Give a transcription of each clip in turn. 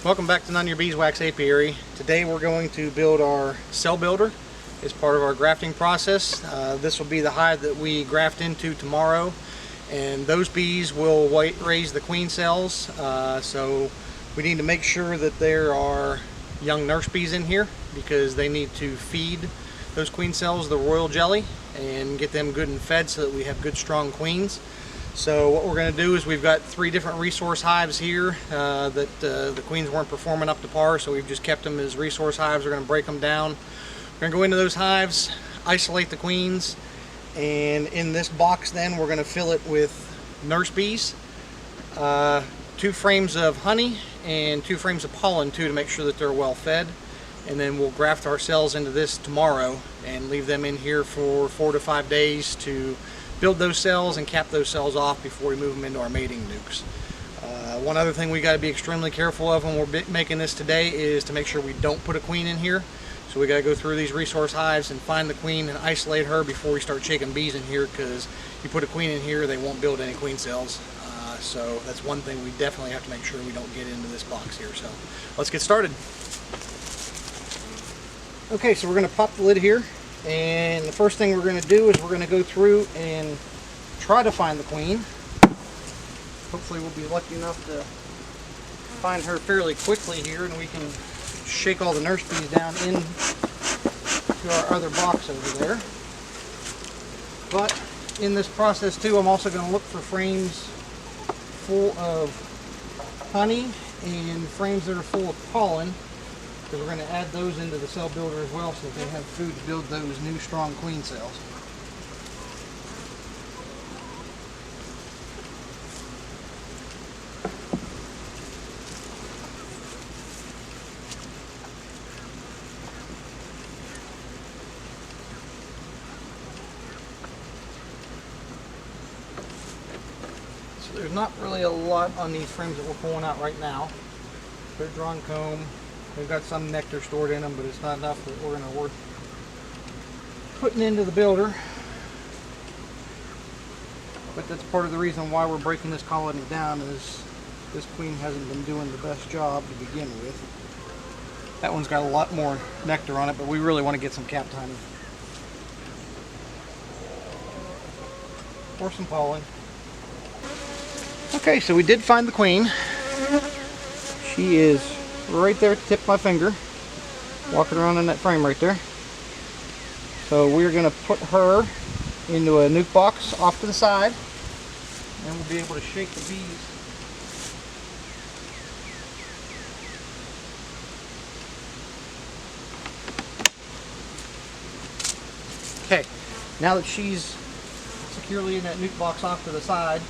Welcome back to None of Your Beeswax Apiary. Today we're going to build our cell builder as part of our grafting process. This will be the hive that we graft into tomorrow, and those bees will raise the queen cells. So we need to make sure that there are young nurse bees in here because they need to feed those queen cells the royal jelly and get them good and fed so that we have good strong queens. So what we're going to do is we've got 3 different resource hives here that the queens weren't performing up to par, so we've just kept them as resource hives. We're going to break them down. We're going to go into those hives, isolate the queens, and in this box then we're going to fill it with nurse bees, 2 frames of honey and 2 frames of pollen too, to make sure that they're well fed. And then we'll graft our cells into this tomorrow and leave them in here for 4 to 5 days to build those cells and cap those cells off before we move them into our mating nukes. One other thing we got to be extremely careful of when we're making this today is to make sure we don't put a queen in here. So we got to go through these resource hives and find the queen and isolate her before we start shaking bees in here, because you put a queen in here, they won't build any queen cells. So that's one thing we definitely have to make sure we don't get into this box here. So let's get started. Okay, so we're going to pop the lid here, and the first thing we're going to do is we're going to go through and try to find the queen. Hopefully we'll be lucky enough to find her fairly quickly here, and we can shake all the nurse bees down into our other box over there. But in this process too, I'm also going to look for frames full of honey and frames that are full of pollen, because we're going to add those into the cell builder as well so that they have food to build those new strong queen cells. So there's not really a lot on these frames that we're pulling out right now. They're drawn comb. We've got some nectar stored in them, but it's not enough that we're going to worth putting into the builder. But that's part of the reason why we're breaking this colony down, is this queen hasn't been doing the best job to begin with. That one's got a lot more nectar on it, but we really want to get some capped honey. Or some pollen. Okay, so we did find the queen. She is right there at the tip of my finger, walking around in that frame right there. So we're going to put her into a nuke box off to the side, and we'll be able to shake the bees. Okay, now that she's securely in that nuke box off to the side,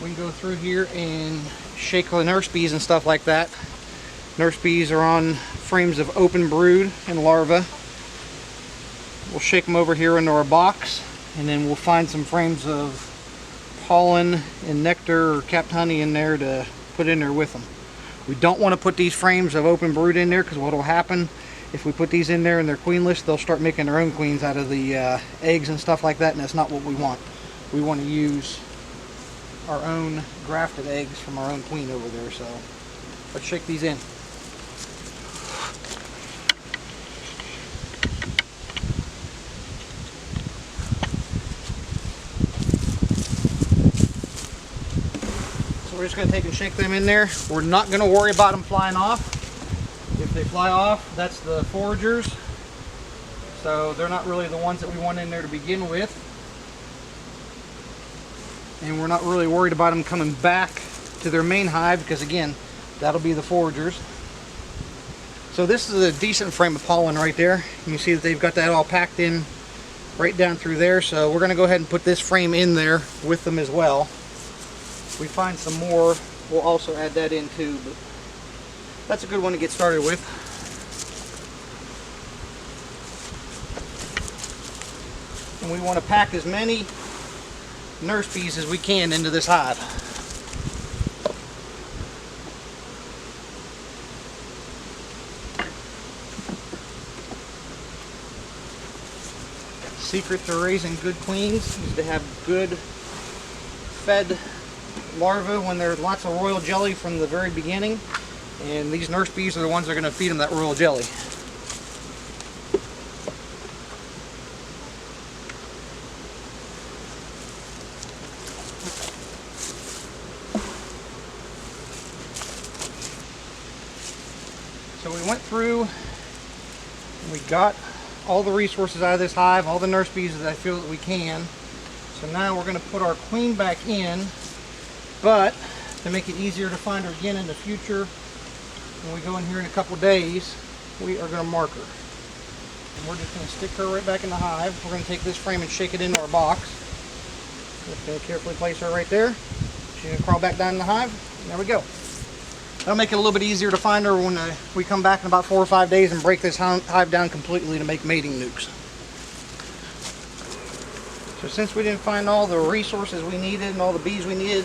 we can go through here and shake the nurse bees and stuff like that. Nurse bees are on frames of open brood and larvae. We'll shake them over here into our box, and then we'll find some frames of pollen and nectar or capped honey in there to put in there with them. We don't want to put these frames of open brood in there, because what will happen if we put these in there and they're queenless, they'll start making their own queens out of the eggs and stuff like that, and that's not what we want. We want to use our own grafted eggs from our own queen over there. So let's shake these in. So we're just going to take and shake them in there. We're not going to worry about them flying off. If they fly off, that's the foragers. So they're not really the ones that we want in there to begin with. And we're not really worried about them coming back to their main hive, because again, that'll be the foragers. So this is a decent frame of pollen right there. You can see that they've got that all packed in right down through there. So we're going to go ahead and put this frame in there with them as well. If we find some more, we'll also add that in too. But that's a good one to get started with. And we want to pack as many nurse bees as we can into this hive. Secret to raising good queens is to have good fed larvae when there's lots of royal jelly from the very beginning, And these nurse bees are the ones that are going to feed them that royal jelly. So we went through and we got all the resources out of this hive, all the nurse bees that I feel that we can. So now we're going to put our queen back in, but to make it easier to find her again in the future, when we go in here in a couple days, we are going to mark her. And we're just going to stick her right back in the hive. We're going to take this frame and shake it into our box. Just going to carefully place her right there. She's going to crawl back down in the hive. And there we go. That'll make it a little bit easier to find her when we come back in about 4 or 5 days and break this hive down completely to make mating nukes. So since we didn't find all the resources we needed and all the bees we needed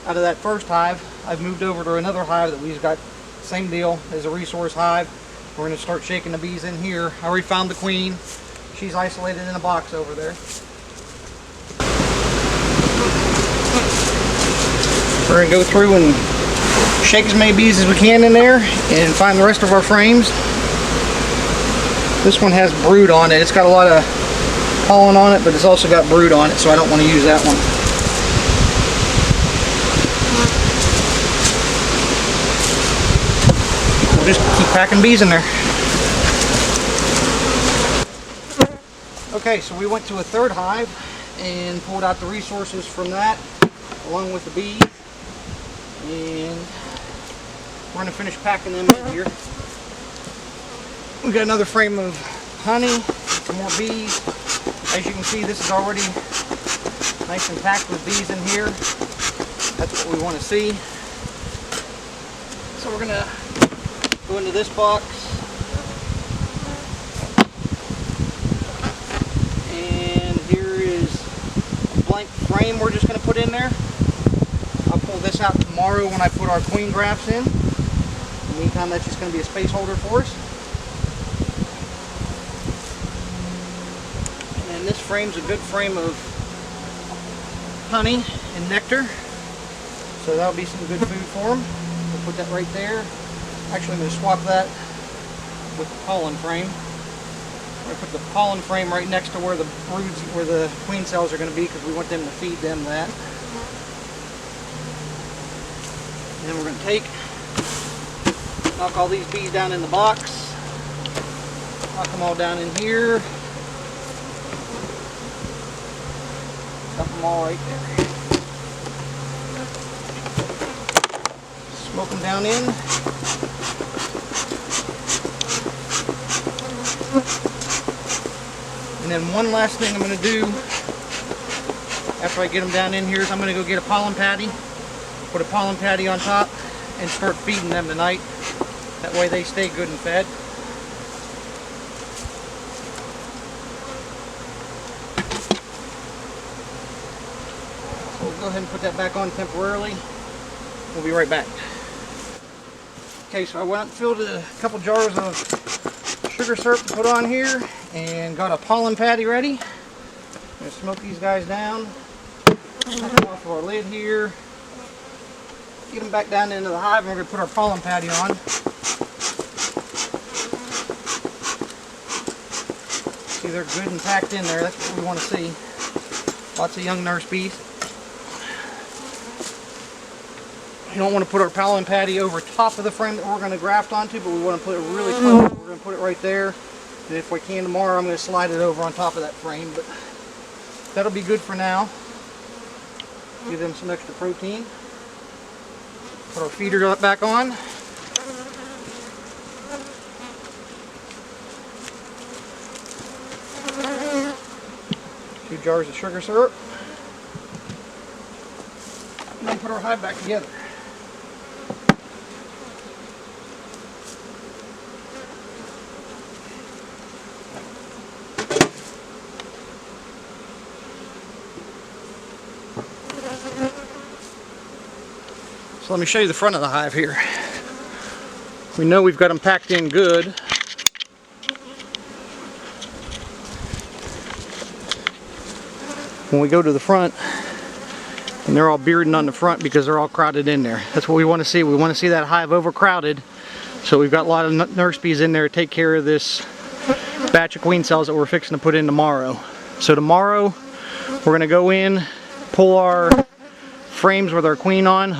out of that first hive, I've moved over to another hive that we've got. Same deal as a resource hive. We're going to start shaking the bees in here. I already found the queen. She's isolated in a box over there. We're going to go through and shake as many bees as we can in there and find the rest of our frames. This one has brood on it. It's got a lot of pollen on it, but it's also got brood on it, so I don't want to use that one. We'll just keep packing bees in there. Okay, so we went to a third hive and pulled out the resources from that along with the bees, and we're going to finish packing them in here. We've got another frame of honey, some more bees. As you can see, this is already nice and packed with bees in here. That's what we want to see. So we're going to go into this box. And here is a blank frame we're just going to put in there. I'll pull this out tomorrow when I put our queen grafts in. In the meantime, that's just going to be a space holder for us. And this frame's a good frame of honey and nectar. So that'll be some good food for them. We'll put that right there. Actually, I'm going to swap that with the pollen frame. I'm going to put the pollen frame right next to where the broods, where the queen cells are going to be, because we want them to feed them that. And then we're going to knock all these bees down in the box, knock them all down in here, dump them all right there. Smoke them down in. And then one last thing I'm going to do after I get them down in here is I'm going to go get a pollen patty, put a pollen patty on top, and start feeding them tonight. That way they stay good and fed. So we'll go ahead and put that back on temporarily. We'll be right back. Okay, so I went and filled a couple jars of sugar syrup to put on here and got a pollen patty ready. I'm going to smoke these guys down. Take off our lid here. Get them back down into the hive, and we're going to put our pollen patty on. See, they're good and packed in there. That's what we want to see. Lots of young nurse bees. We don't want to put our pollen patty over top of the frame that we're going to graft onto, but we want to put it really close. We're going to put it right there. And if we can tomorrow, I'm going to slide it over on top of that frame. But that'll be good for now. Give them some extra protein. Put our feeder back on. 2 jars of sugar syrup. And then put our hive back together. So let me show you the front of the hive here. We know we've got them packed in good. When we go to the front, And they're all bearding on the front because they're all crowded in there. That's what we want to see. We want to see that hive overcrowded. So we've got a lot of nurse bees in there to take care of this batch of queen cells that we're fixing to put in tomorrow. So tomorrow we're going to go in, pull our frames with our queen on,